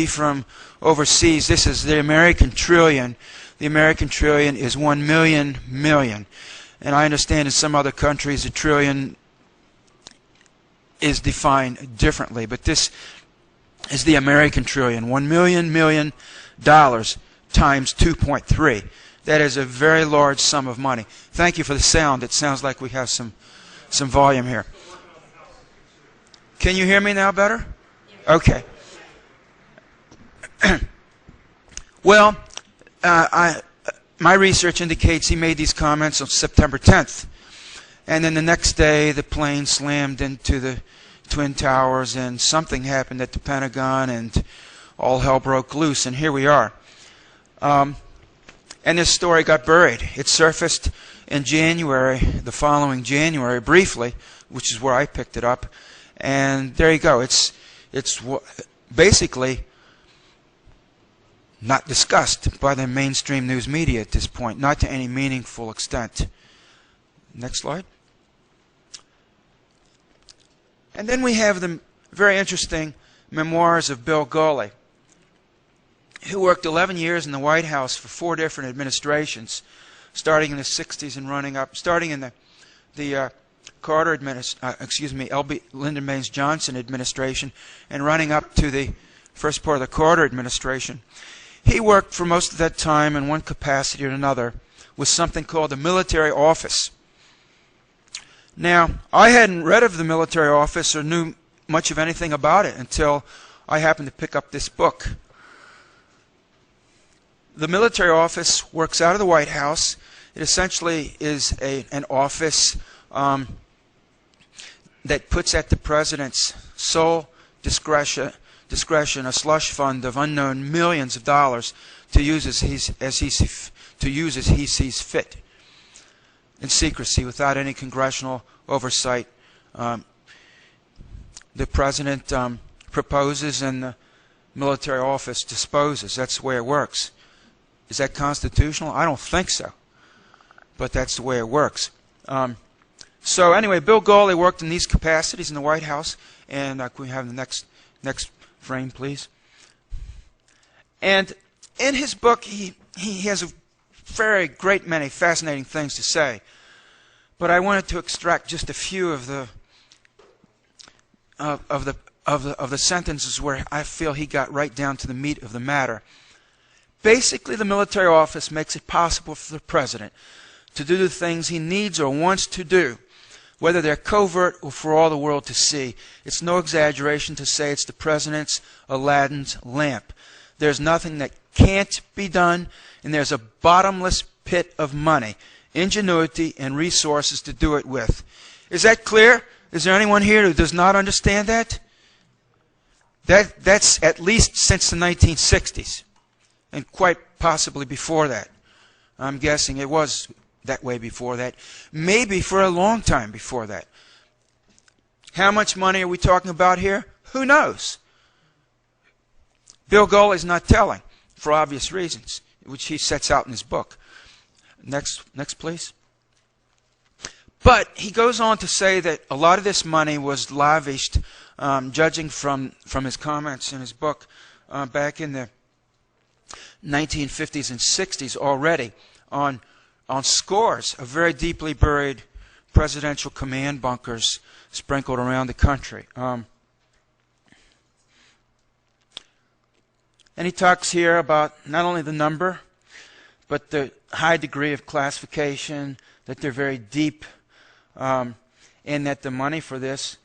from overseas. This is the American trillion. The American trillion is 1 million million. And I understand in some other countries a trillion is defined differently. But this is the American trillion. 1 million million dollars times 2.3. That is a very large sum of money. Thank you for the sound. It sounds like we have some volume here. Can you hear me now better? Okay. Well, my research indicates he made these comments on September 10th. And then the next day, the plane slammed into the Twin Towers, and something happened at the Pentagon, and all hell broke loose, and here we are. And this story got buried. It surfaced in January, the following January, briefly, which is where I picked it up. And there you go. It's basically not discussed by the mainstream news media at this point, not to any meaningful extent. Next slide. And then we have the very interesting memoirs of Bill Gauley, who worked 11 years in the White House for 4 different administrations, starting in the 60s and running up, starting in the Carter Lyndon Baines Johnson administration, and running up to the first part of the Carter administration. He worked for most of that time in one capacity or another with something called the military office. Now, I hadn't read of the military office or knew much of anything about it until I happened to pick up this book. The military office works out of the White House. It essentially is an office that puts at the president's sole discretion a slush fund of unknown millions of dollars to use as he sees fit, in secrecy, without any congressional oversight. The president proposes and the military office disposes. That's the way it works. Is that constitutional? I don't think so, but that's the way it works. So anyway, Bill Gauley worked in these capacities in the White House, and can we have the next frame, please? And in his book, he has a very great many fascinating things to say, but I wanted to extract just a few of the sentences where I feel he got right down to the meat of the matter. Basically, the military office makes it possible for the president to do the things he needs or wants to do, whether they're covert or for all the world to see. It's no exaggeration to say it's the president's Aladdin's lamp. There's nothing that can't be done, and there's a bottomless pit of money, ingenuity, and resources to do it with. Is that clear? Is there anyone here who does not understand that? That's at least since the 1960s, and quite possibly before that. I'm guessing it was that way before that. Maybe for a long time before that. How much money are we talking about here? Who knows? Bill Gauley's not telling, for obvious reasons, which he sets out in his book. Next please. But he goes on to say that a lot of this money was lavished, judging from his comments in his book back in the 1950s and 60s already, on scores of very deeply buried presidential command bunkers sprinkled around the country. And he talks here about not only the number, but the high degree of classification, that they're very deep, and that the money for this,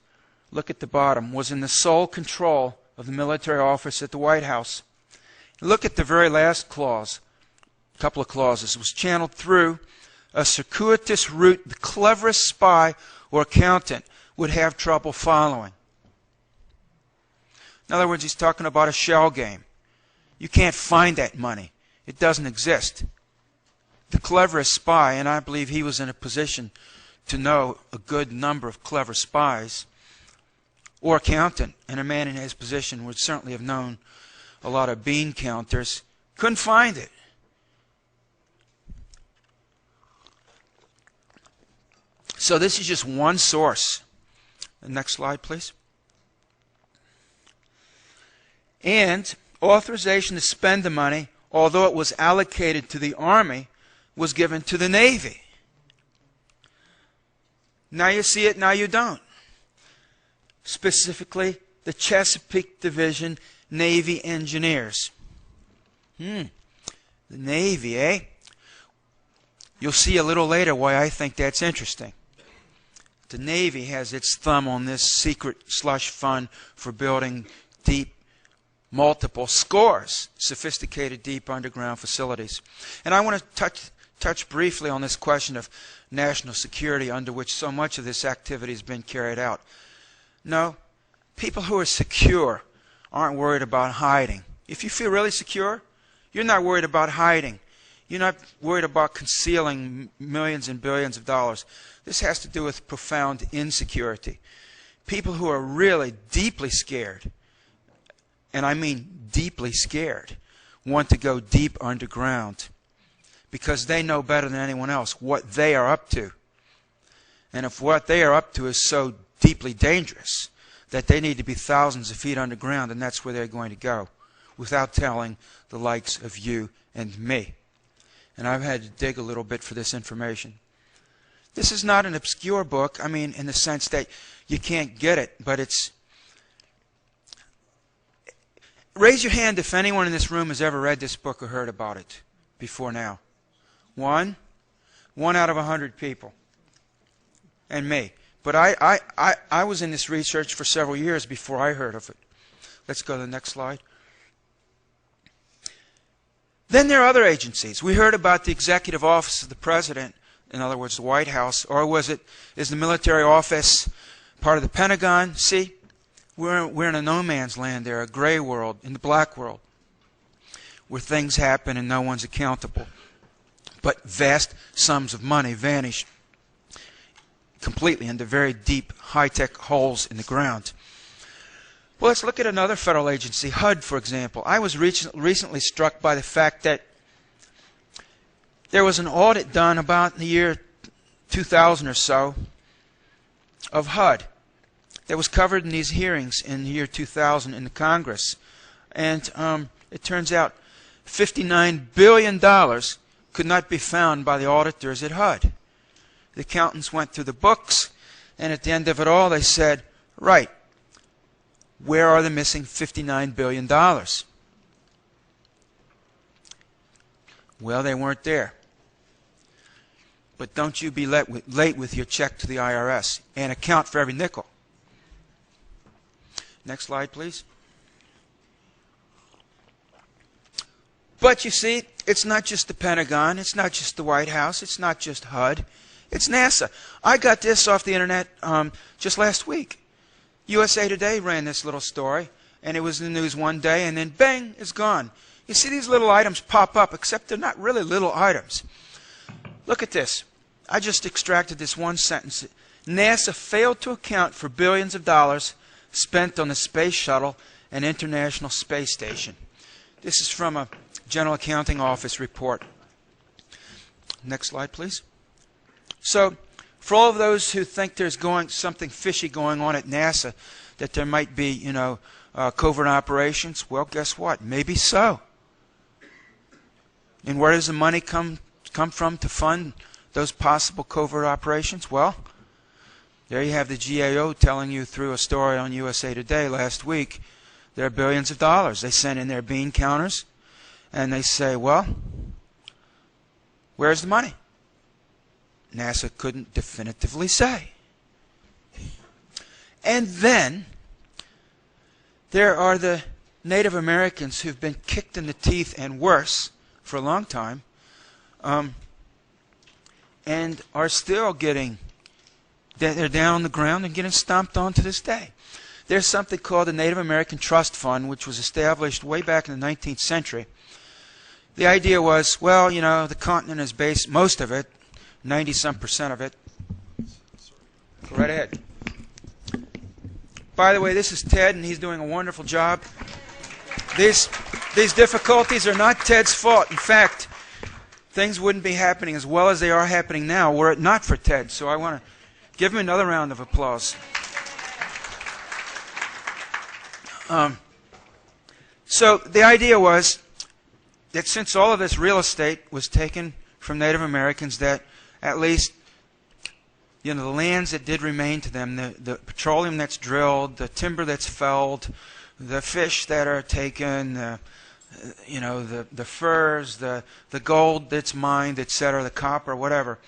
look at the bottom, was in the sole control of the military office at the White House. Look at the very last clause, a couple of clauses. It was channeled through a circuitous route the cleverest spy or accountant would have trouble following. In other words, he's talking about a shell game. You can't find that money. It doesn't exist. The cleverest spy, and I believe he was in a position to know a good number of clever spies, or accountant, and a man in his position would certainly have known a lot of bean counters, couldn't find it. So this is just one source. The next slide, please. And authorization to spend the money, although it was allocated to the Army, was given to the Navy. Now you see it, now you don't. Specifically, the Chesapeake Division Navy Engineers. The Navy, eh? You'll see a little later why I think that's interesting. The Navy has its thumb on this secret slush fund for building deep, multiple scores, sophisticated deep underground facilities. And I want to touch briefly on this question of national security under which so much of this activity has been carried out. No, people who are secure aren't worried about hiding. If you feel really secure, you're not worried about hiding. You're not worried about concealing millions and billions of dollars. This has to do with profound insecurity. People who are really deeply scared, and I mean deeply scared, want to go deep underground because they know better than anyone else what they are up to. And if what they are up to is so deeply dangerous that they need to be thousands of feet underground, and that's where they're going to go without telling the likes of you and me. And I've had to dig a little bit for this information. This is not an obscure book, I mean, in the sense that you can't get it, but it's... Raise your hand if anyone in this room has ever read this book or heard about it before now. One out of 100 people. And me. But I was in this research for several years before I heard of it. Let's go to the next slide. Then there are other agencies. We heard about the Executive Office of the President, in other words, the White House, or is the military office part of the Pentagon? See, we're in a no man's land there, a gray world, in the black world, where things happen and no one's accountable. But vast sums of money vanish completely into very deep, high-tech holes in the ground. Well, let's look at another federal agency, HUD, for example. I was recently struck by the fact that there was an audit done about in the year 2000 or so of HUD that was covered in these hearings in the year 2000 in the Congress. And it turns out $59 billion could not be found by the auditors at HUD. The accountants went through the books, and at the end of it all they said, right, where are the missing $59 billion? Well, they weren't there. But don't you be late with your check to the IRS and account for every nickel. Next slide, please. But you see, it's not just the Pentagon, it's not just the White House, it's not just HUD, it's NASA. I got this off the internet just last week. USA Today ran this little story, and it was in the news one day, and then bang, it's gone. You see these little items pop up, except they're not really little items. Look at this. I just extracted this one sentence. NASA failed to account for billions of dollars spent on the Space Shuttle and International Space Station. This is from a General Accounting Office report. Next slide, please. So, for all of those who think there's something fishy going on at NASA, that there might be, covert operations, well, guess what? Maybe so. And where does the money come from to fund those possible covert operations? Well, there you have the GAO telling you through a story on USA Today last week, there are billions of dollars. They send in their bean counters, and they say, well, where's the money? NASA couldn't definitively say. And then there are the Native Americans who've been kicked in the teeth and worse for a long time, and are still they're down on the ground and getting stomped on to this day. There's something called the Native American Trust Fund, which was established way back in the 19th century. The idea was, well, the continent is based, most of it, 90-some% of it. Go right ahead. By the way, this is Ted, and he's doing a wonderful job. These difficulties are not Ted's fault. In fact, things wouldn't be happening as well as they are happening now were it not for Ted. So I want to give him another round of applause. So the idea was that since all of this real estate was taken from Native Americans, that at least the lands that did remain to them, the petroleum that's drilled, the timber that's felled, the fish that are taken, the furs, the gold that's mined, etc., the copper, whatever,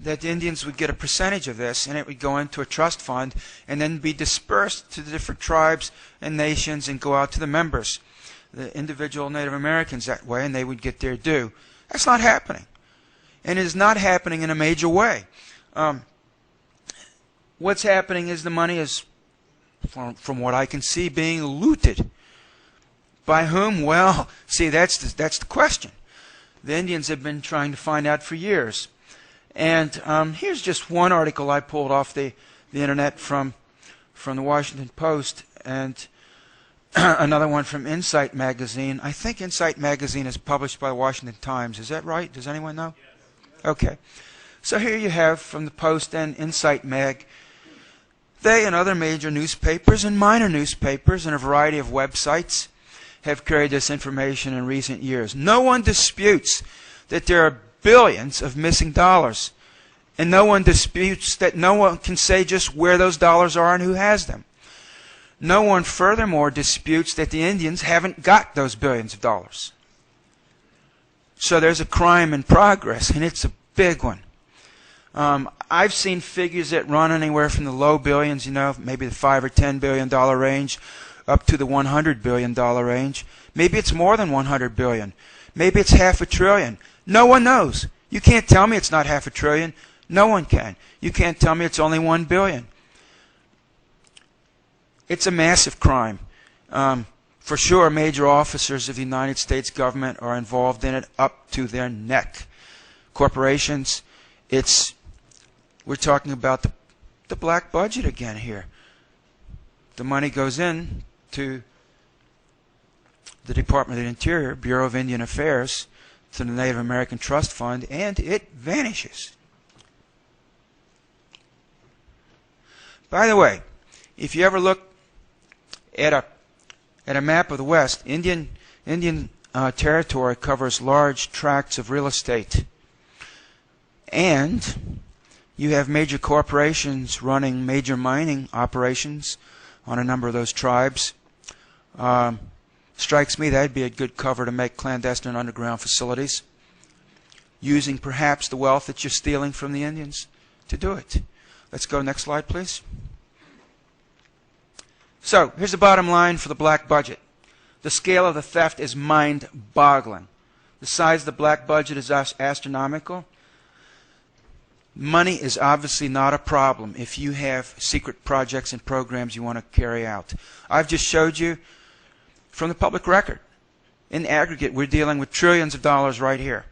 that the Indians would get a percentage of this, and it would go into a trust fund and then be dispersed to the different tribes and nations and go out to the members, the individual Native Americans that way, and they would get their due. That's not happening. And it is not happening in a major way. What's happening is the money is, from what I can see, being looted. By whom? Well, see, that's the question. The Indians have been trying to find out for years. And here's just one article I pulled off the internet from the Washington Post, and another one from Insight Magazine. I think Insight Magazine is published by the Washington Times. Is that right? Does anyone know? Yes. Okay. So here you have from the Post and Insight Mag. They and other major newspapers and minor newspapers and a variety of websites have carried this information in recent years. No one disputes that there are billions of missing dollars. And no one disputes that no one can say just where those dollars are and who has them. No one furthermore disputes that the Indians haven't got those billions of dollars. So there's a crime in progress, and it's a big one. I've seen figures that run anywhere from the low billions, maybe the $5 or $10 billion range, up to the $100 billion range. Maybe it's more than $100 billion. Maybe it's $500 billion. No one knows. You can't tell me it's not $500 billion. No one can. You can't tell me it's only $1 billion. It's a massive crime. For sure, major officers of the United States government are involved in it up to their neck. Corporations, we're talking about the black budget again here. The money goes in to the Department of the Interior, Bureau of Indian Affairs, to the Native American Trust Fund, and it vanishes. By the way, if you ever look at a map of the West, Indian territory covers large tracts of real estate, and you have major corporations running major mining operations on a number of those tribes. Strikes me that'd be a good cover to make clandestine underground facilities, using perhaps the wealth that you're stealing from the Indians to do it. Let's go next slide, please. So here's the bottom line for the black budget. The scale of the theft is mind-boggling. The size of the black budget is astronomical. Money is obviously not a problem if you have secret projects and programs you want to carry out. I've just showed you from the public record. In aggregate, we're dealing with trillions of dollars right here.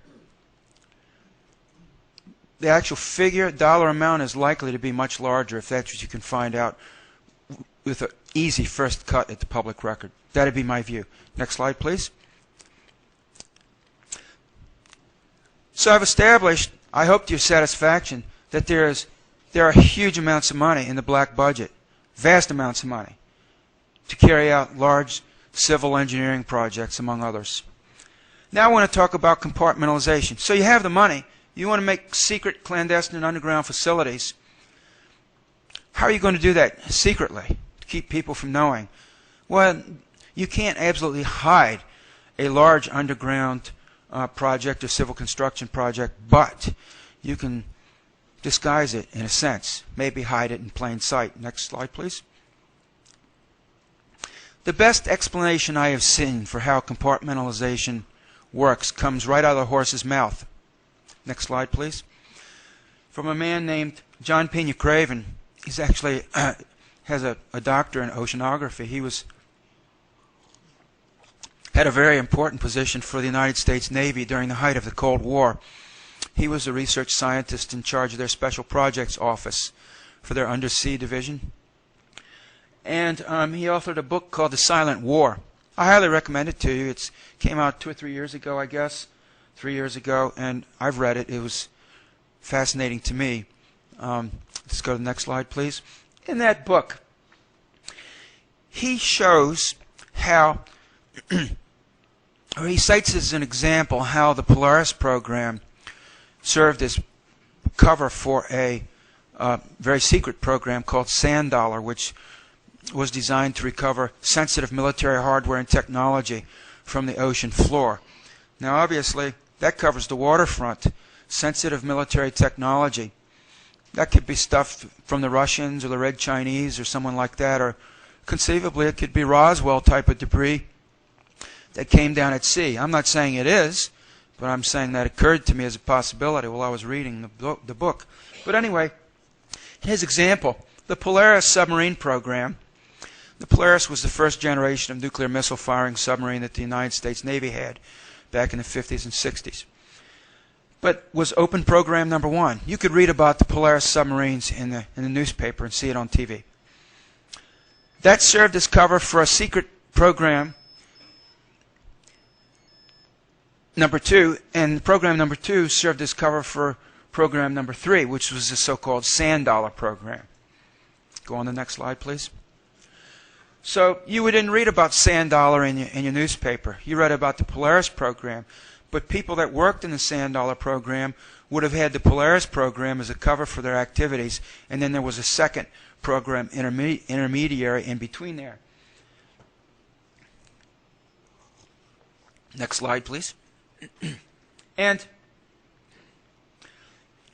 The actual figure, dollar amount, is likely to be much larger if that's what you can find out with an easy first cut at the public record. That'd be my view. Next slide, please. So I've established, I hope to your satisfaction, that there are huge amounts of money in the black budget, vast amounts of money, to carry out large civil engineering projects, among others. Now I want to talk about compartmentalization. So you have the money. You want to make secret, clandestine, underground facilities. How are you going to do that secretly to keep people from knowing? Well, you can't absolutely hide a large underground project or civil construction project, but you can disguise it in a sense, maybe hide it in plain sight. Next slide, please. The best explanation I have seen for how compartmentalization works comes right out of the horse's mouth. Next slide, please. From a man named John Pena Craven. He's actually has a doctor in oceanography. He had a very important position for the United States Navy during the height of the Cold War. He was a research scientist in charge of their Special Projects Office for their Undersea Division. And he authored a book called The Silent War. I highly recommend it to you. It came out 2 or 3 years ago, I guess. 3 years ago, and I've read it. It was fascinating to me. Let's go to the next slide, please. In that book, he shows how or he cites as an example how the Polaris program served as cover for a very secret program called Sand Dollar, which was designed to recover sensitive military hardware and technology from the ocean floor. Now, obviously, that covers the waterfront. Sensitive military technology. That could be stuff from the Russians or the Red Chinese or someone like that, or conceivably it could be Roswell type of debris that came down at sea. I'm not saying it is, but I'm saying that occurred to me as a possibility while I was reading the book. But anyway, his example, the Polaris submarine program. The Polaris was the first generation of nuclear missile firing submarine that the United States Navy had back in the 50s and 60s. But was open program number one. You could read about the Polaris submarines in the newspaper and see it on TV. That served as cover for a secret program number two, and program number two served as cover for program number three, which was the so-called Sand Dollar program. Go on the next slide, please. So you didn't read about Sand Dollar in your newspaper. You read about the Polaris program. But people that worked in the Sand Dollar program would have had the Polaris program as a cover for their activities, and then there was a second program intermediary in between there. Next slide, please. And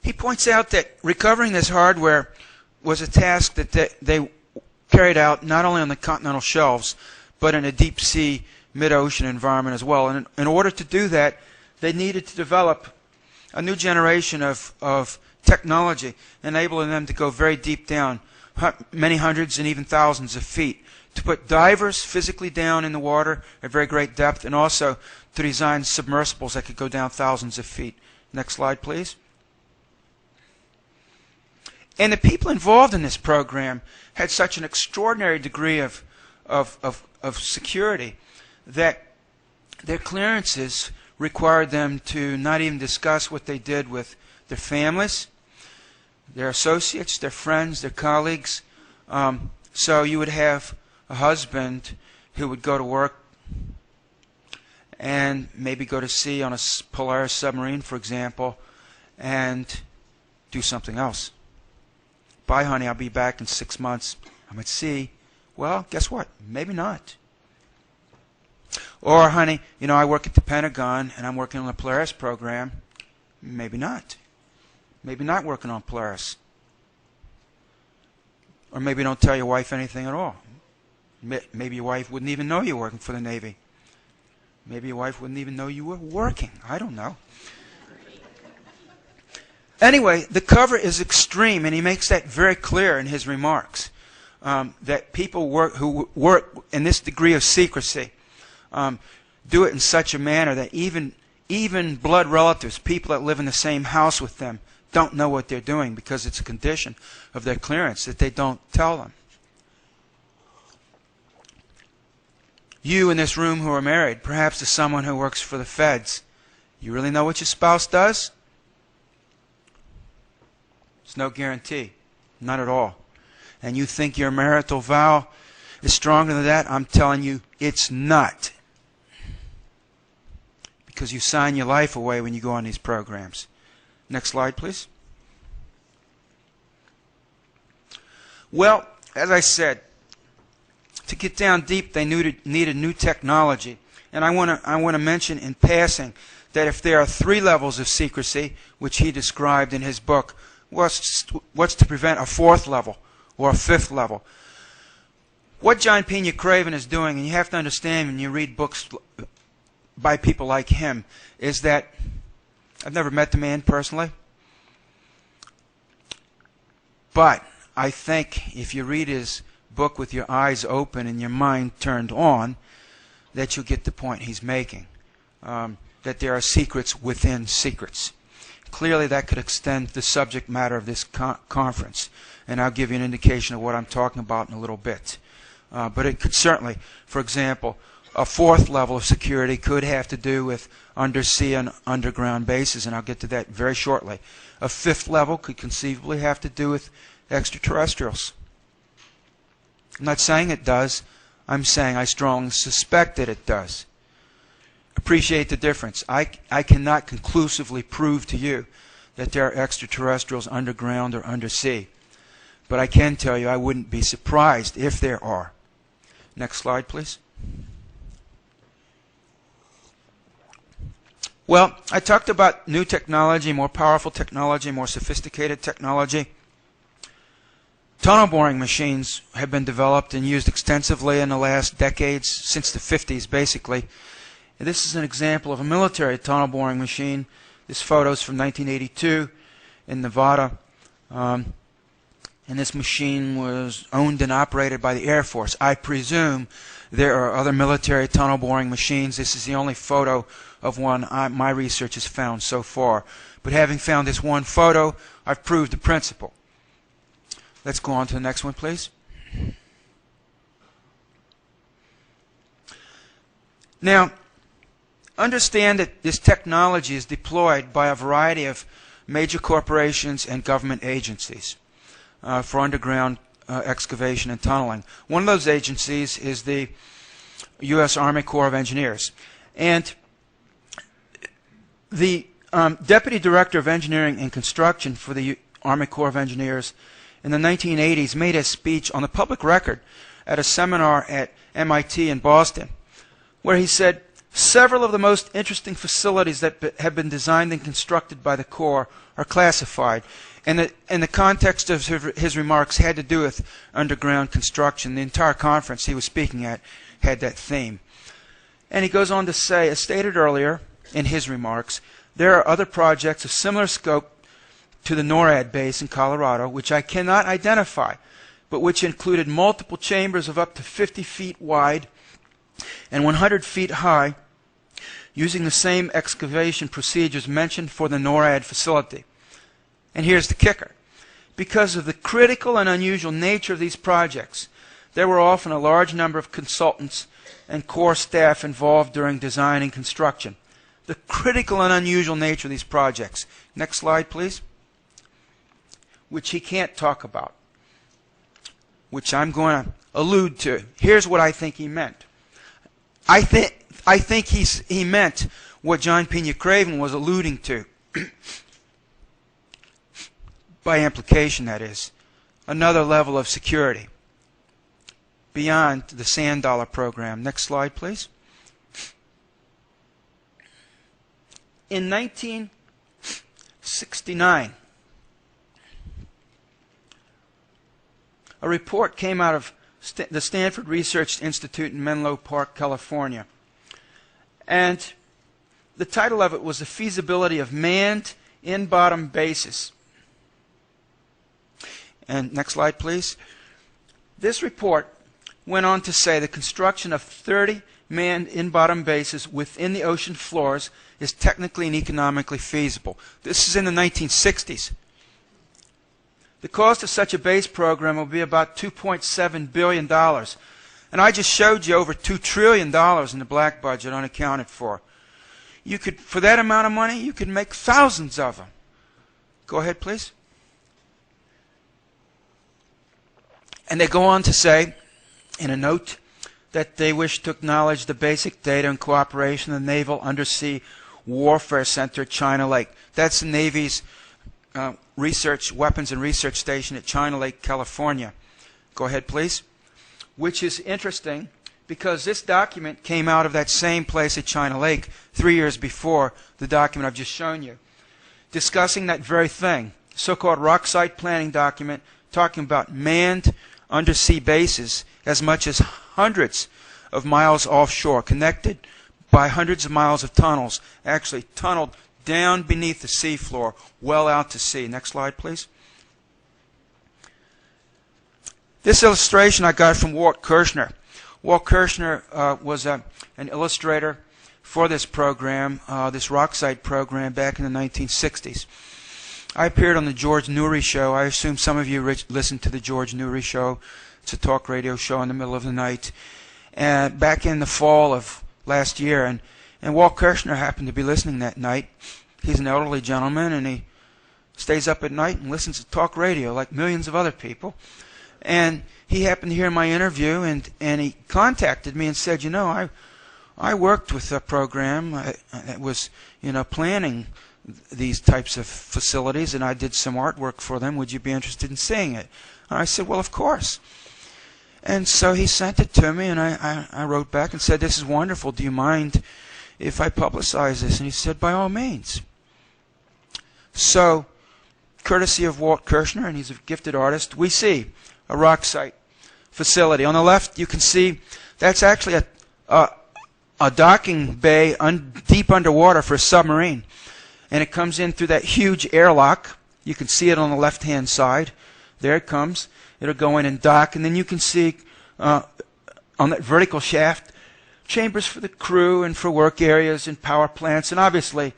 he points out that recovering this hardware was a task that they carried out not only on the continental shelves, but in a deep sea, mid-ocean environment as well. And in order to do that, they needed to develop a new generation of technology, enabling them to go very deep down, many hundreds and even thousands of feet, to put divers physically down in the water at very great depth, and also to design submersibles that could go down thousands of feet. Next slide, please. And the people involved in this program had such an extraordinary degree of security that their clearances required them to not even discuss what they did with their families, their associates, their friends, their colleagues. So you would have a husband who would go to work and maybe go to sea on a Polaris submarine, for example, and do something else. Bye, honey, I'll be back in 6 months. I'm at sea. Well, guess what? Maybe not. Or, honey, you know, I work at the Pentagon and I'm working on the Polaris program. Maybe not. Maybe not working on Polaris. Or maybe don't tell your wife anything at all. Maybe your wife wouldn't even know you're working for the Navy. Maybe your wife wouldn't even know you were working. I don't know. Anyway, the cover is extreme, and he makes that very clear in his remarks, that people who work in this degree of secrecy do it in such a manner that even blood relatives, people that live in the same house with them, don't know what they're doing because it's a condition of their clearance that they don't tell them. You in this room who are married, perhaps to someone who works for the feds, you really know what your spouse does? It's no guarantee. Not at all. And you think your marital vow is stronger than that? I'm telling you, it's not. Because you sign your life away when you go on these programs. Next slide, please. Well, as I said, to get down deep, they needed new technology. And I want to mention in passing that if there are 3 levels of secrecy, which he described in his book, what's to prevent a 4th level or a 5th level? What John Pena Craven is doing, and you have to understand when you read books by people like him, is that I've never met the man personally, but I think if you read his book with your eyes open and your mind turned on, that you'll get the point he's making, that there are secrets within secrets. Clearly, that could extend the subject matter of this conference, and I'll give you an indication of what I'm talking about in a little bit. But it could certainly, for example, a 4th level of security could have to do with undersea and underground bases, and I'll get to that very shortly. A 5th level could conceivably have to do with extraterrestrials. I'm not saying it does. I'm saying I strongly suspect that it does. Appreciate the difference. I cannot conclusively prove to you that there are extraterrestrials underground or undersea. But I can tell you I wouldn't be surprised if there are. Next slide, please. Well, I talked about new technology, more powerful technology, more sophisticated technology. Tunnel boring machines have been developed and used extensively in the last decades, since the 50s basically. And this is an example of a military tunnel boring machine. This photo is from 1982 in Nevada. And this machine was owned and operated by the Air Force. I presume there are other military tunnel boring machines. This is the only photo of one my research has found so far. But having found this one photo, I've proved the principle. Let's go on to the next one, please. Now, understand that this technology is deployed by a variety of major corporations and government agencies for underground excavation and tunneling. One of those agencies is the U.S. Army Corps of Engineers. And the Deputy Director of Engineering and Construction for the Army Corps of Engineers in the 1980s made a speech on the public record at a seminar at MIT in Boston, where he said, several of the most interesting facilities that have been designed and constructed by the Corps are classified. And the context of his remarks had to do with underground construction. The entire conference he was speaking at had that theme. And he goes on to say, as stated earlier in his remarks, there are other projects of similar scope to the NORAD base in Colorado, which I cannot identify, but which included multiple chambers of up to 50 feet wide and 100 feet high, using the same excavation procedures mentioned for the NORAD facility. And here's the kicker. Because of the critical and unusual nature of these projects, there were often a large number of consultants and Corps staff involved during design and construction. The critical and unusual nature of these projects. Next slide, please. Which he can't talk about, which I'm going to allude to. Here's what I think he meant. I think he meant what John Pena Craven was alluding to. By implication, that is. Another level of security beyond the Sand Dollar program. Next slide, please. In 1969, a report came out of the Stanford Research Institute in Menlo Park, California. And the title of it was The Feasibility of Manned In-Bottom Bases. And next slide, please. This report went on to say the construction of 30 manned in-bottom bases within the ocean floors is technically and economically feasible. This is in the 1960s. The cost of such a base program will be about $2.7 billion. And I just showed you over $2 trillion in the black budget unaccounted for. You could, for that amount of money, you could make thousands of them. Go ahead, please. And they go on to say, in a note, that they wish to acknowledge the basic data and cooperation of the Naval Undersea Warfare Center at China Lake. That's the Navy's weapons and research station at China Lake, California. Go ahead, please. Which is interesting because this document came out of that same place at China Lake 3 years before the document I've just shown you, discussing that very thing, so-called rock site planning document, talking about manned undersea bases as much as hundreds of miles offshore, connected by hundreds of miles of tunnels, actually tunneled down beneath the seafloor, well out to sea. Next slide, please. This illustration I got from Walt Kirshner. Walt Kirshner was an illustrator for this program, this rock site program, back in the 1960s. I appeared on the George Noory Show. I assume some of you listened to the George Noory Show. It's a talk radio show in the middle of the night. And back in the fall of last year, and Walt Kirshner happened to be listening that night. He's an elderly gentleman, and he stays up at night and listens to talk radio like millions of other people. And he happened to hear my interview, and he contacted me and said, you know, I worked with a program that was, you know, planning these types of facilities, and I did some artwork for them. Would you be interested in seeing it? And I said, well, of course. And so he sent it to me, and I wrote back and said, this is wonderful. Do you mind if I publicize this? And he said, by all means. So, courtesy of Walt Kirshner, and he's a gifted artist, we see a rock site facility. On the left, you can see that's actually a docking bay deep underwater for a submarine. And it comes in through that huge airlock. You can see it on the left-hand side. There it comes. It'll go in and dock. And then you can see on that vertical shaft chambers for the crew and for work areas and power plants. And obviously,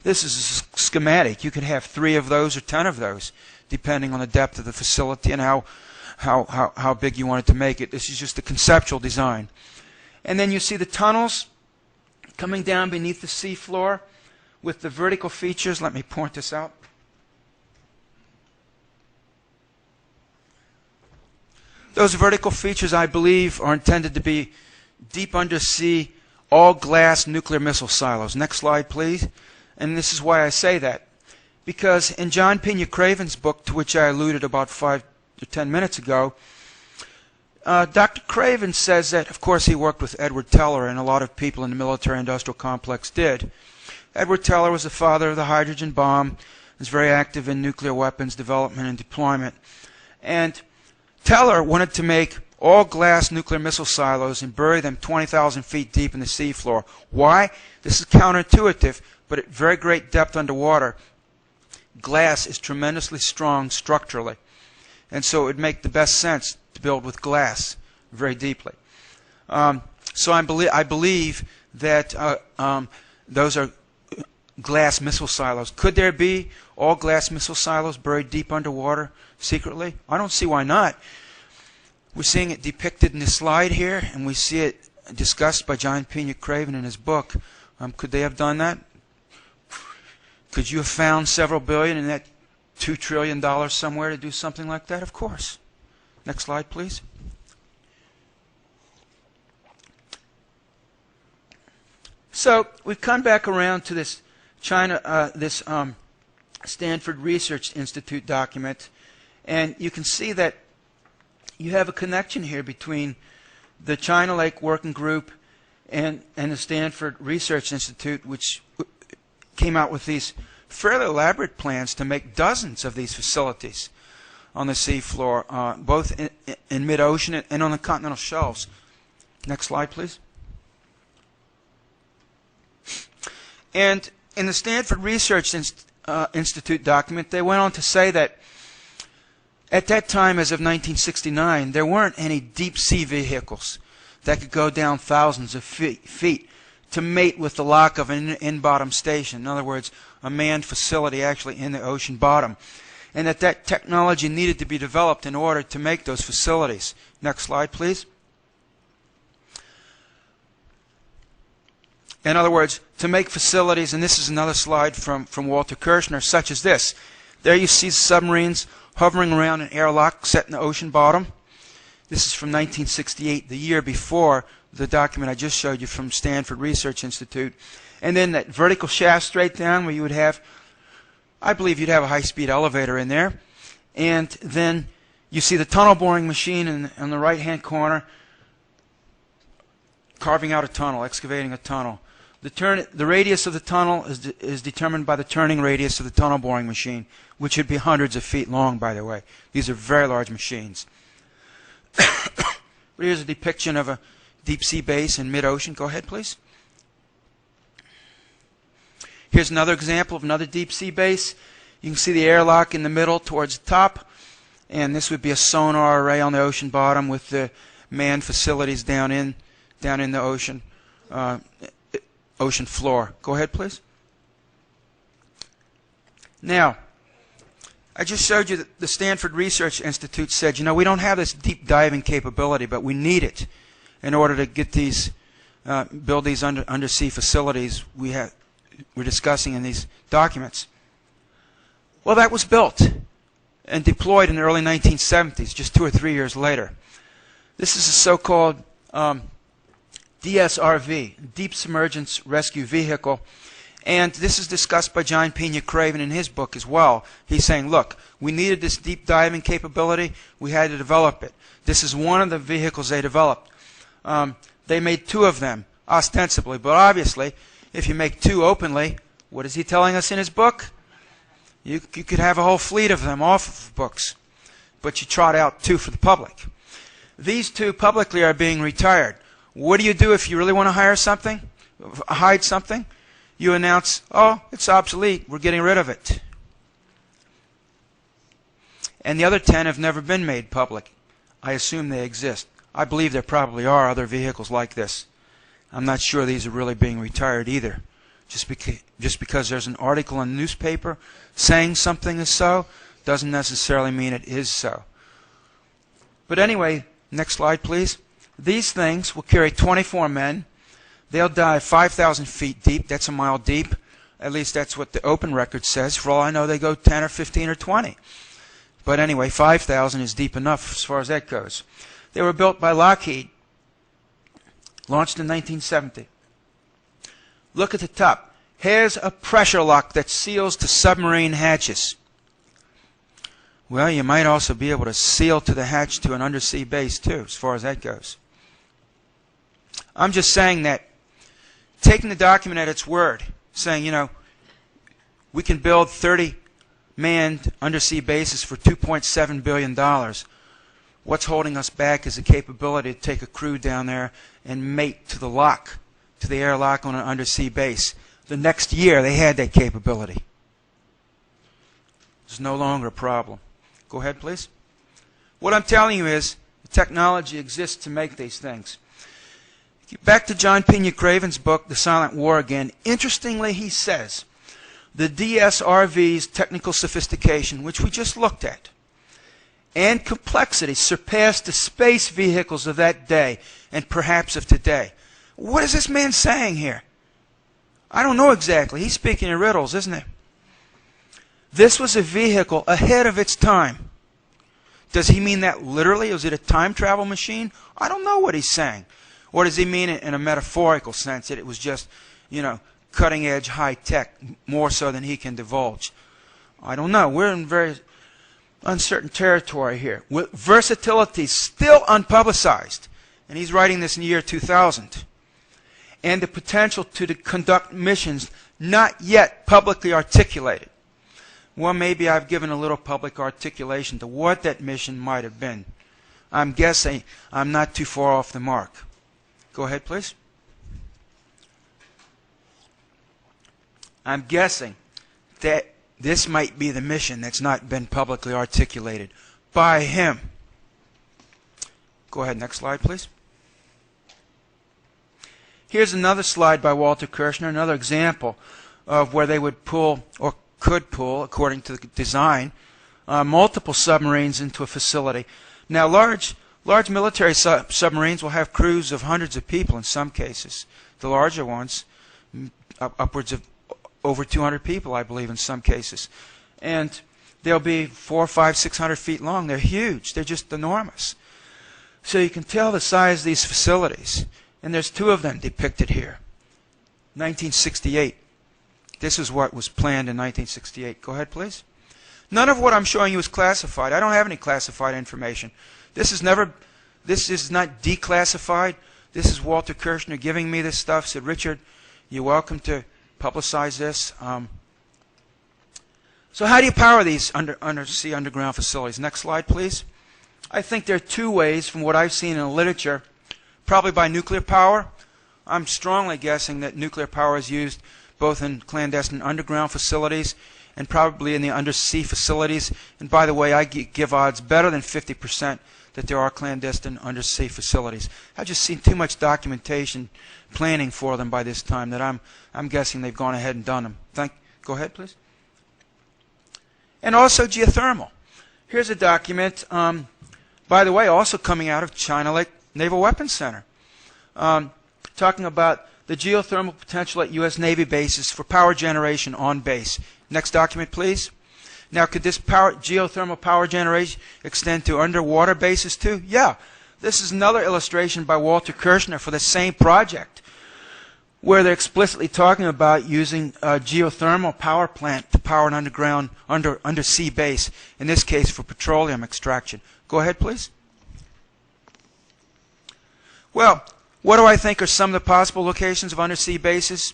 this is a schematic. You could have 3 of those or 10 of those, depending on the depth of the facility and how big you wanted to make it. This is just a conceptual design. And then you see the tunnels coming down beneath the seafloor with the vertical features. Let me point this out. Those vertical features, I believe, are intended to be deep undersea, all-glass nuclear missile silos. Next slide, please. And this is why I say that. Because in John Pena Craven's book, to which I alluded about 5 or 10 minutes ago, Dr. Craven says that, of course, he worked with Edward Teller, and a lot of people in the military-industrial complex did. Edward Teller was the father of the hydrogen bomb, was very active in nuclear weapons development and deployment. And Teller wanted to make all-glass nuclear missile silos and bury them 20,000 feet deep in the seafloor. Why? This is counterintuitive, but at very great depth underwater, glass is tremendously strong structurally. And so it would make the best sense to build with glass very deeply. So I believe that those are glass missile silos. Could there be all glass missile silos buried deep underwater secretly? I don't see why not. We're seeing it depicted in this slide here, and we see it discussed by John Pena Craven in his book. Could they have done that? Could you have found several billion in that $2 trillion somewhere to do something like that? Of course. Next slide, please. So we've come back around to this Stanford Research Institute document, and you can see that you have a connection here between the China Lake Working Group and the Stanford Research Institute, which came out with these fairly elaborate plans to make dozens of these facilities on the seafloor, both in mid-ocean and on the continental shelves. Next slide, please. And in the Stanford Research Institute document, they went on to say that at that time, as of 1969, there weren't any deep-sea vehicles that could go down thousands of feet to mate with the lock of an in-bottom station. In other words, a manned facility actually in the ocean bottom. And that technology needed to be developed in order to make those facilities. Next slide, please. In other words, to make facilities, and this is another slide from Walter Kirshner, such as this. There you see submarines hovering around an airlock set in the ocean bottom. This is from 1968, the year before the document I just showed you from Stanford Research Institute. And then that vertical shaft straight down where you would have, I believe you'd have a high-speed elevator in there. And then you see the tunnel boring machine in the right-hand corner carving out a tunnel, excavating a tunnel. The radius of the tunnel is determined by the turning radius of the tunnel boring machine, which would be hundreds of feet long, by the way. These are very large machines. Here's a depiction of a deep-sea base in mid-ocean. Go ahead, please. Here's another example of another deep-sea base. You can see the airlock in the middle towards the top, and this would be a sonar array on the ocean bottom with the manned facilities down in the ocean. Ocean floor. Go ahead, please. Now, I just showed you that the Stanford Research Institute said, you know, we don't have this deep diving capability, but we need it in order to get these, build these undersea facilities we're discussing in these documents. Well, that was built. and deployed in the early 1970s, just 2 or 3 years later. This is a so-called DSRV, Deep Submergence Rescue Vehicle. And this is discussed by John Pena Craven in his book as well. He's saying, look, we needed this deep diving capability. We had to develop it. This is one of the vehicles they developed. They made 2 of them, ostensibly. But obviously, if you make 2 openly, what is he telling us in his book? You could have a whole fleet of them off of books. But you trot out 2 for the public. These 2 publicly are being retired. What do you do if you really want to hide something? You announce, oh, it's obsolete. We're getting rid of it. And the other 10 have never been made public. I assume they exist. I believe there probably are other vehicles like this. I'm not sure these are really being retired either. Just because there's an article in the newspaper saying something is so, doesn't necessarily mean it is so. But anyway, next slide, please. These things will carry 24 men. They'll dive 5,000 feet deep. That's a mile deep. At least that's what the open record says. For all I know, they go 10 or 15 or 20. But anyway, 5,000 is deep enough as far as that goes. They were built by Lockheed, launched in 1970. Look at the top. Here's a pressure lock that seals to submarine hatches. Well, you might also be able to seal to the hatch to an undersea base, too, as far as that goes. I'm just saying that, taking the document at its word, saying, you know, we can build 30 manned undersea bases for $2.7 billion. What's holding us back is the capability to take a crew down there and mate to the lock, to the airlock on an undersea base. The next year, they had that capability. It's no longer a problem. Go ahead, please. What I'm telling you is the technology exists to make these things. Back to John Pena Craven's book, The Silent War again. Interestingly, he says, the DSRV's technical sophistication, which we just looked at, and complexity surpassed the space vehicles of that day and perhaps of today. What is this man saying here? I don't know exactly. He's speaking in riddles, isn't he? This was a vehicle ahead of its time. Does he mean that literally? Is it a time travel machine? I don't know what he's saying. Or does he mean it in a metaphorical sense, that it was just, you know, cutting edge, high tech, more so than he can divulge? I don't know. We're in very uncertain territory here. With versatility still unpublicized, and he's writing this in the year 2000, and the potential to conduct missions not yet publicly articulated. Well, maybe I've given a little public articulation to what that mission might have been. I'm guessing I'm not too far off the mark. Go ahead, please. I'm guessing that this might be the mission that's not been publicly articulated by him. Go ahead, next slide, please. Here's another slide by Walter Kirshner, another example of where they would pull, or could pull, according to the design, multiple submarines into a facility. Now, large military submarines will have crews of hundreds of people in some cases. The larger ones, upwards of over 200 people, I believe, in some cases. And they'll be 400, 500, 600 feet long. They're huge. They're just enormous. So you can tell the size of these facilities. And there's 2 of them depicted here. 1968. This is what was planned in 1968. Go ahead, please. None of what I'm showing you is classified. I don't have any classified information. This is not declassified. This is Walter Kirshner giving me this stuff. Said, Richard, you're welcome to publicize this. So how do you power these undersea underground facilities? Next slide, please. I think there are 2 ways from what I've seen in the literature. Probably by nuclear power. I'm strongly guessing that nuclear power is used both in clandestine underground facilities and probably in the undersea facilities. And by the way, I give odds better than 50% that there are clandestine undersea facilities. I've just seen too much documentation planning for them by this time that I'm guessing they've gone ahead and done them. Go ahead, please. And also geothermal. Here's a document, by the way, also coming out of China Lake Naval Weapons Center, talking about the geothermal potential at U.S. Navy bases for power generation on base. Next document, please. Now, could this geothermal power generation extend to underwater bases too? Yeah. This is another illustration by Walter Kirshner for the same project, where they're explicitly talking about using a geothermal power plant to power an undersea base, in this case for petroleum extraction. Go ahead, please. Well, what do I think are some of the possible locations of undersea bases?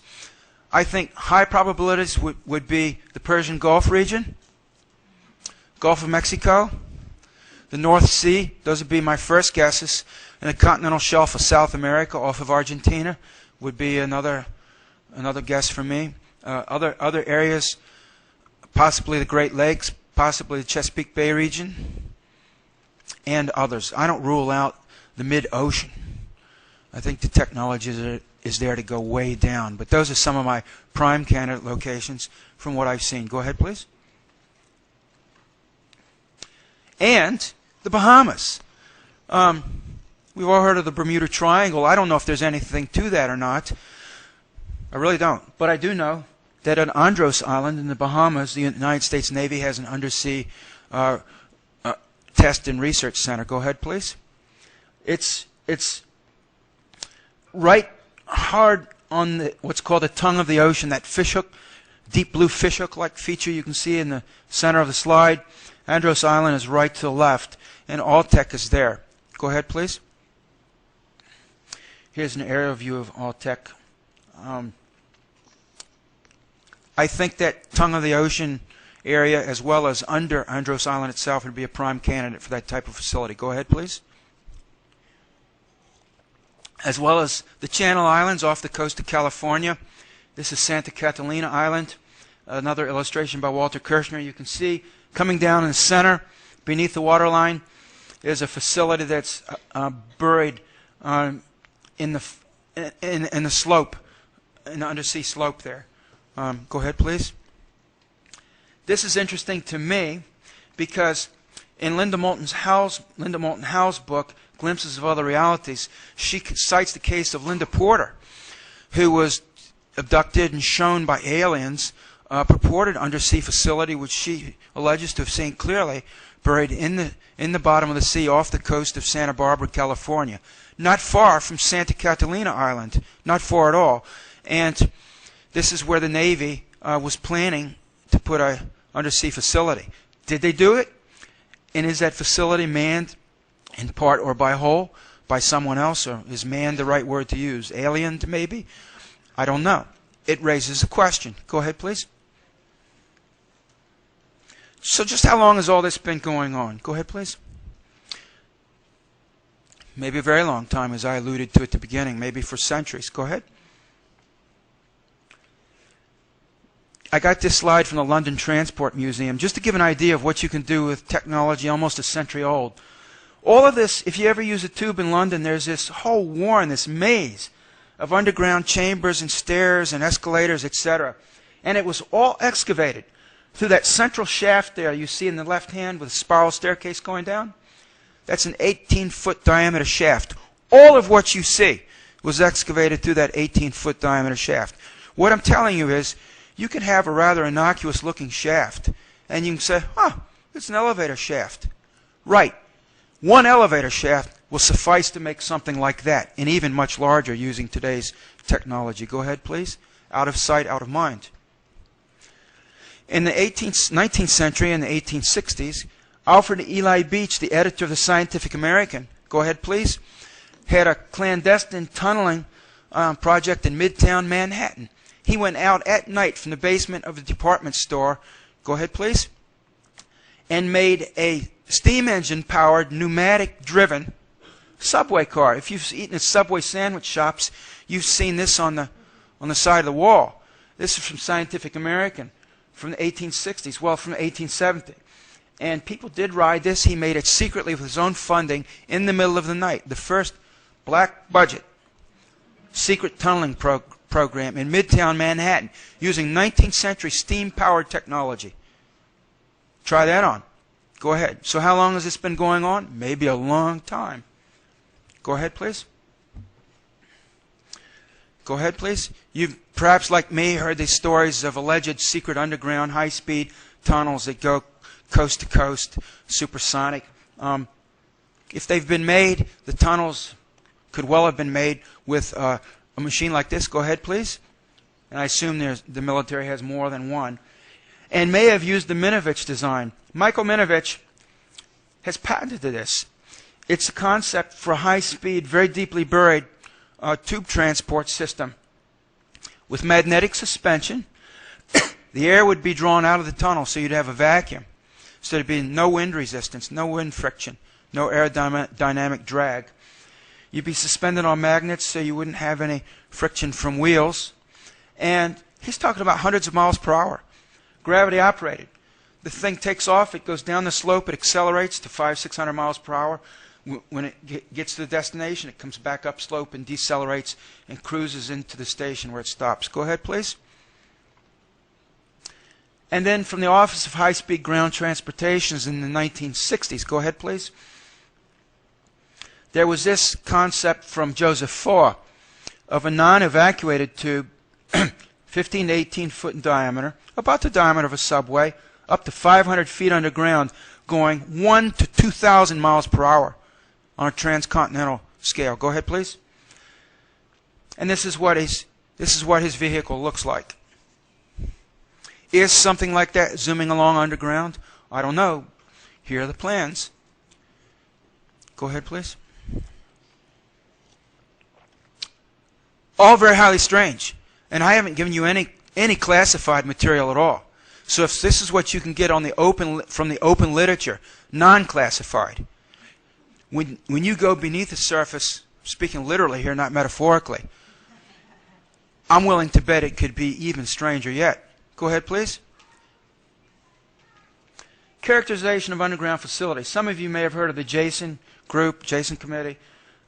I think high probabilities would be the Persian Gulf region, Gulf of Mexico, the North Sea. Those would be my first guesses. And the continental shelf of South America off of Argentina would be another guess for me. Other areas, possibly the Great Lakes, possibly the Chesapeake Bay region, and others. I don't rule out the mid-ocean. I think the technology is there to go way down. But those are some of my prime candidate locations from what I've seen. Go ahead, please. And the Bahamas. We've all heard of the Bermuda Triangle. I don't know if there's anything to that or not. I really don't. But I do know that at Andros Island in the Bahamas, the United States Navy has an undersea test and research center. Go ahead, please. It's right hard on what's called the tongue of the ocean, that fishhook, deep blue fishhook-like feature you can see in the center of the slide. Andros Island is right to the left, and Alltech is there. Go ahead, please. Here's an aerial view of Alltech. I think that tongue of the ocean area, as well as under Andros Island itself, would be a prime candidate for that type of facility. Go ahead, please. As well as the Channel Islands off the coast of California. This is Santa Catalina Island, another illustration by Walter Kirshner. You can see coming down in the center, beneath the waterline, is a facility that's buried in the slope, in the undersea slope there. Go ahead, please. This is interesting to me because in Linda Moulton Howe's book, Glimpses of Other Realities, she cites the case of Linda Porter, who was abducted and shown by aliens a purported undersea facility which she alleges to have seen clearly buried in the bottom of the sea off the coast of Santa Barbara, California, not far from Santa Catalina Island, not far at all. And this is where the Navy was planning to put an undersea facility. Did they do it? And is that facility manned in part or by whole by someone else? Or is manned the right word to use? Alien, maybe? I don't know. It raises a question. Go ahead, please. So just how long has all this been going on? Go ahead, please. Maybe a very long time, as I alluded to at the beginning. Maybe for centuries. Go ahead. I got this slide from the London Transport Museum just to give an idea of what you can do with technology almost a century old. All of this, if you ever use a tube in London, there's this whole warren, this maze of underground chambers and stairs and escalators, etc. And it was all excavated through that central shaft there you see in the left hand with a spiral staircase going down. That's an 18-foot diameter shaft. All of what you see was excavated through that 18-foot diameter shaft. What I'm telling you is you can have a rather innocuous looking shaft and you can say, it's an elevator shaft. Right. One elevator shaft will suffice to make something like that, and even much larger using today's technology. Go ahead, please. Out of sight, out of mind. In the 19th century and the 1860s, Alfred Eli Beach, the editor of the Scientific American, go ahead, please, had a clandestine tunneling project in Midtown Manhattan. He went out at night from the basement of the department store, go ahead, please, and made a steam engine powered, pneumatic driven subway car. If you've eaten at Subway sandwich shops, you've seen this on the side of the wall. This is from Scientific American from the 1860s, well, from 1870. And people did ride this. He made it secretly with his own funding in the middle of the night. The first black budget secret tunneling program in Midtown Manhattan using 19th century steam powered technology. Try that on. Go ahead. So how long has this been going on? Maybe a long time. Go ahead, please. Go ahead, please. You've perhaps, like me, heard these stories of alleged secret underground high-speed tunnels that go coast to coast, supersonic. If they've been made, the tunnels could well have been made with a machine like this. Go ahead, please. And I assume the military has more than one. And may have used the Minovich design. Michael Minovich has patented this. It's a concept for a high-speed, very deeply buried tube transport system with magnetic suspension. The air would be drawn out of the tunnel, so you'd have a vacuum. So there'd be no wind resistance, no wind friction, no aerodynamic drag. You'd be suspended on magnets, so you wouldn't have any friction from wheels. And he's talking about hundreds of miles per hour. Gravity operated. The thing takes off, it goes down the slope, it accelerates to 500-600 miles per hour. When it gets to the destination, it comes back up slope and decelerates and cruises into the station where it stops. Go ahead, please. And then from the Office of High-Speed Ground Transportations in the 1960s, go ahead, please. There was this concept from Joseph Faw of a non-evacuated tube 15 to 18 foot in diameter, about the diameter of a subway, up to 500 feet underground, going 1 to 2,000 miles per hour on a transcontinental scale. Go ahead, please. And this is what his vehicle looks like. Is something like that zooming along underground? I don't know. Here are the plans. Go ahead, please. All very highly strange. And I haven't given you any classified material at all. So if this is what you can get on from the open literature, non-classified, when you go beneath the surface, speaking literally here, not metaphorically, I'm willing to bet it could be even stranger yet. Go ahead, please. Characterization of underground facilities. Some of you may have heard of the Jason Group, Jason Committee.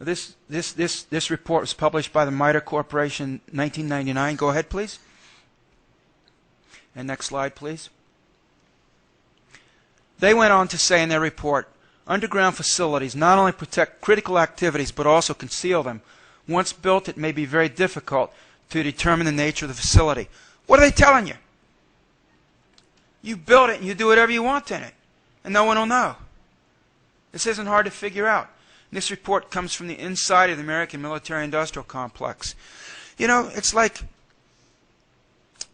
This report was published by the MITRE Corporation in 1999. Go ahead, please. And next slide, please. They went on to say in their report, underground facilities not only protect critical activities but also conceal them. Once built, it may be very difficult to determine the nature of the facility. What are they telling you? You build it and you do whatever you want in it, and no one will know. This isn't hard to figure out. This report comes from the inside of the American military-industrial complex. You know, it's like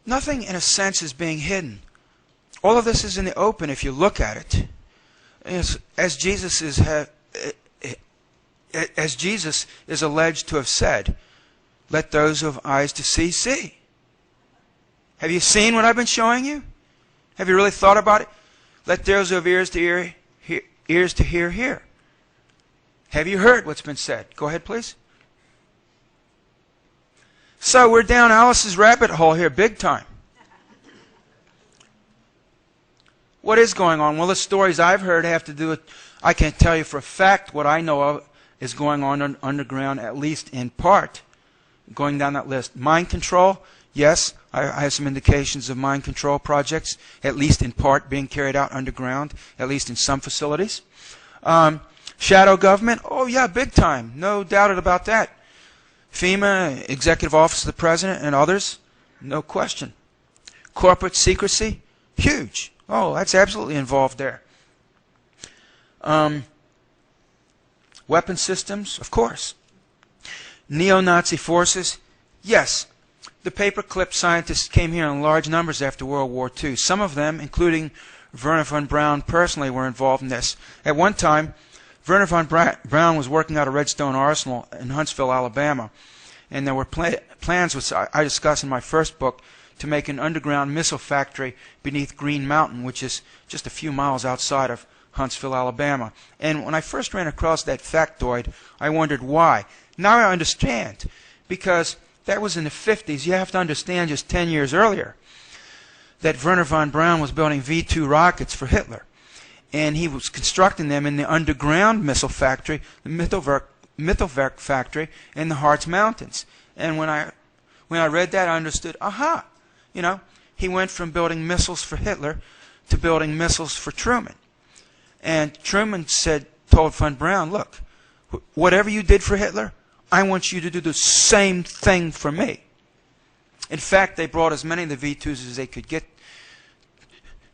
nothing in a sense is being hidden. All of this is in the open if you look at it. As Jesus is alleged to have said, let those who have eyes to see, see. Have you seen what I've been showing you? Have you really thought about it? Let those who have ears to hear, hear. Have you heard what's been said? Go ahead, please. So we're down Alice's rabbit hole here, big time. What is going on? Well, the stories I've heard have to do with, I can't tell you for a fact what I know of is going on underground, at least in part. Going down that list. Mind control, yes, I have some indications of mind control projects, at least in part, being carried out underground, at least in some facilities. Shadow government, oh yeah, big time, no doubt about that. FEMA, Executive Office of the President, and others, no question. Corporate secrecy, huge. Oh, that's absolutely involved there. Weapon systems, of course. Neo-Nazi forces, yes. The paperclip scientists came here in large numbers after World War II. Some of them, including Werner von Braun personally, were involved in this. At one time, Werner von Braun was working out a Redstone Arsenal in Huntsville, Alabama. And there were plans, which I discuss in my first book, to make an underground missile factory beneath Green Mountain, which is just a few miles outside of Huntsville, Alabama. And when I first ran across that factoid, I wondered why. Now I understand. Because that was in the 50s. You have to understand just 10 years earlier that Werner von Braun was building V-2 rockets for Hitler. And he was constructing them in the underground missile factory, the Mittelwerk factory in the Harz Mountains. And when I read that, I understood, aha, you know, he went from building missiles for Hitler to building missiles for Truman. And Truman told von Braun, look, whatever you did for Hitler, I want you to do the same thing for me. In fact, they brought as many of the V-2s as they could get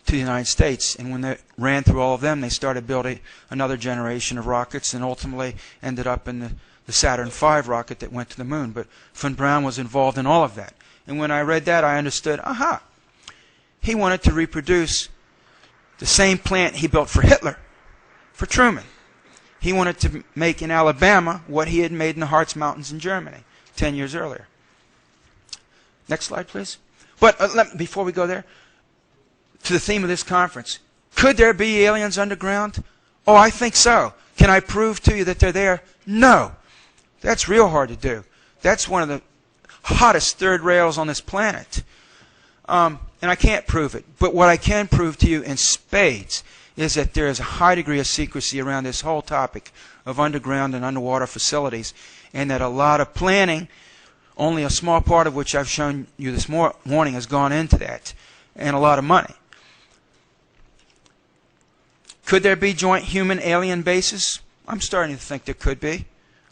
to the United States. And when they ran through all of them, they started building another generation of rockets and ultimately ended up in the Saturn V rocket that went to the moon. But von Braun was involved in all of that. And when I read that, I understood, aha, he wanted to reproduce the same plant he built for Hitler, for Truman. He wanted to make in Alabama what he had made in the Harz Mountains in Germany 10 years earlier. Next slide, please. But before we go there, to the theme of this conference, could there be aliens underground? Oh, I think so. Can I prove to you that they're there? No. That's real hard to do. That's one of the hottest third rails on this planet. And I can't prove it. But what I can prove to you in spades is that there is a high degree of secrecy around this whole topic of underground and underwater facilities, and that a lot of planning, only a small part of which I've shown you this morning, has gone into that, and a lot of money. Could there be joint human-alien bases? I'm starting to think there could be.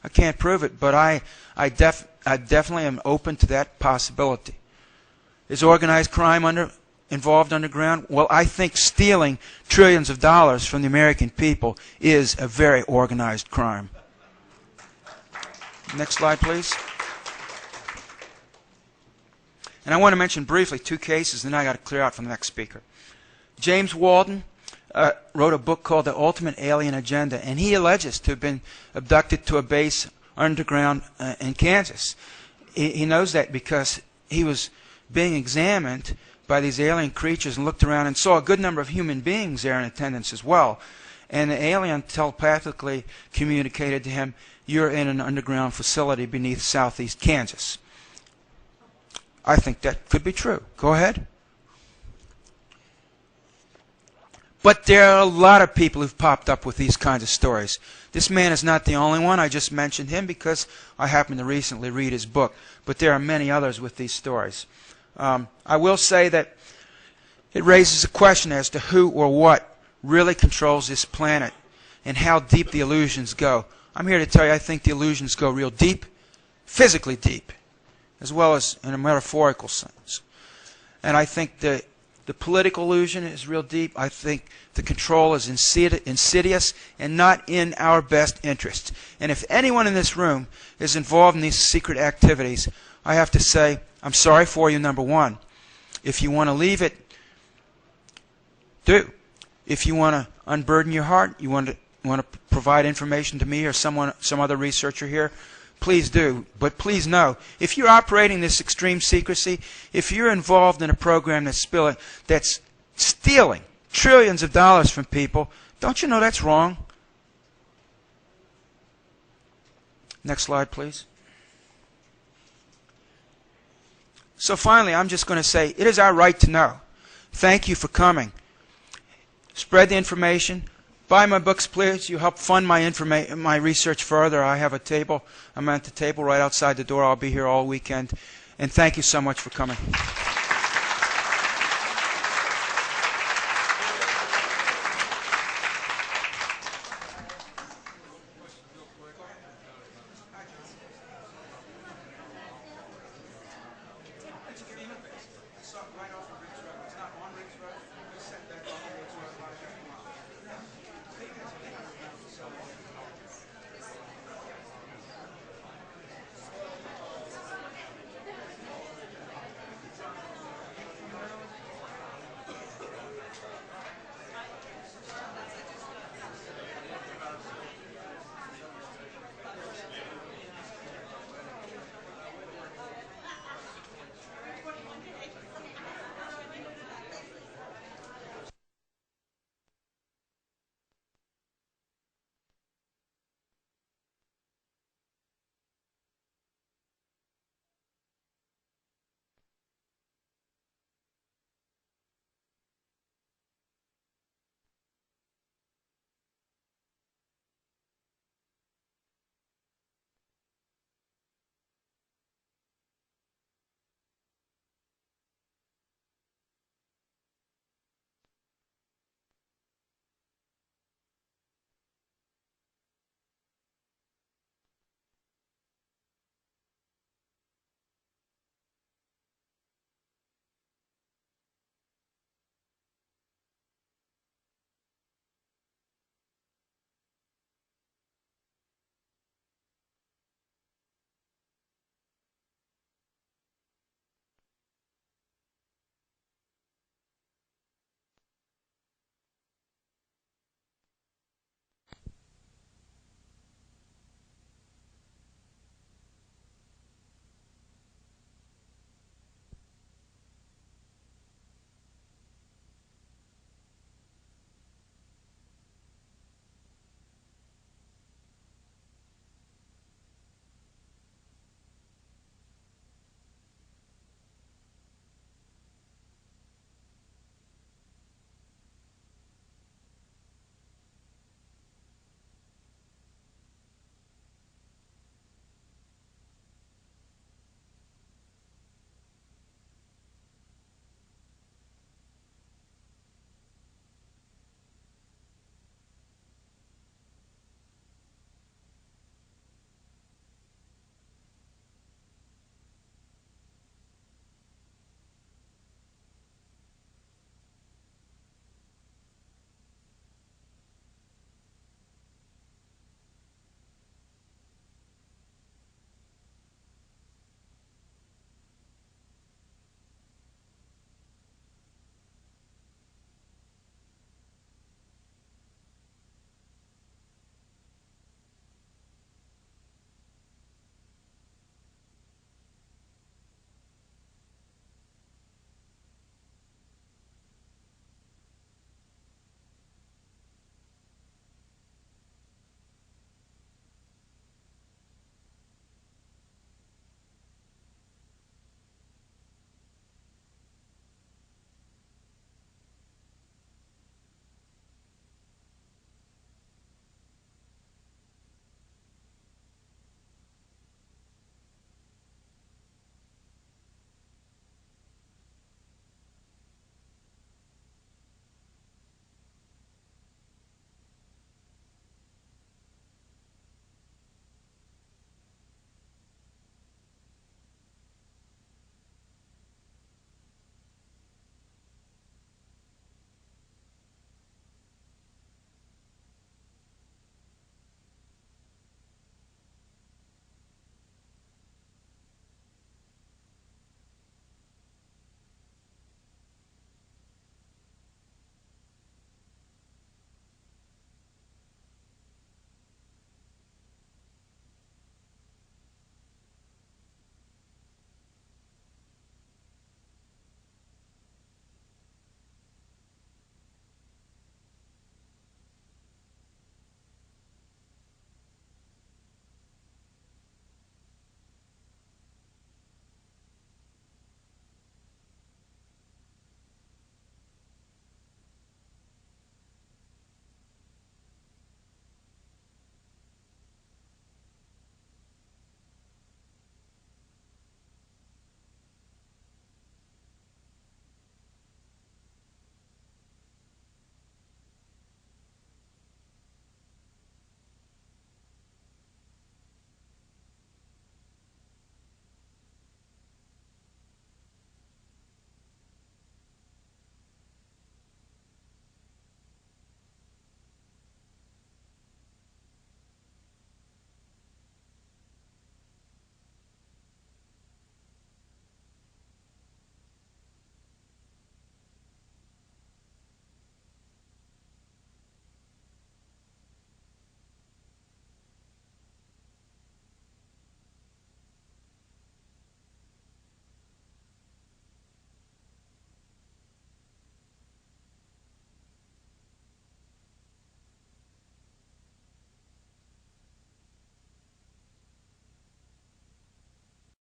I can't prove it, but I definitely am open to that possibility. Is organized crime involved underground? Well, I think stealing trillions of dollars from the American people is a very organized crime. Next slide, please. And I want to mention briefly two cases, and then I got to clear out from the next speaker. James Walden wrote a book called The Ultimate Alien Agenda, and he alleges to have been abducted to a base underground in Kansas. He knows that because he was being examined by these alien creatures and looked around and saw a good number of human beings there in attendance as well. And the alien telepathically communicated to him, "You're in an underground facility beneath southeast Kansas." I think that could be true. Go ahead. But there are a lot of people who've popped up with these kinds of stories. This man is not the only one. I just mentioned him because I happened to recently read his book. But there are many others with these stories. I will say that it raises a question as to who or what really controls this planet and how deep the illusions go. I'm here to tell you I think the illusions go real deep, physically deep, as well as in a metaphorical sense. And I think the political illusion is real deep. I think the control is insidious and not in our best interest. And if anyone in this room is involved in these secret activities, I have to say, I'm sorry for you, number one. If you want to leave it, do. If you want to unburden your heart, you want to provide information to me or some other researcher here, please do. But please know, if you're operating this extreme secrecy, if you're involved in a program that's stealing trillions of dollars from people, don't you know that's wrong? Next slide, please. So finally, I'm just going to say, it is our right to know. Thank you for coming. Spread the information. Buy my books, please. You help fund my research further. I have a table. I'm at the table right outside the door. I'll be here all weekend. And thank you so much for coming.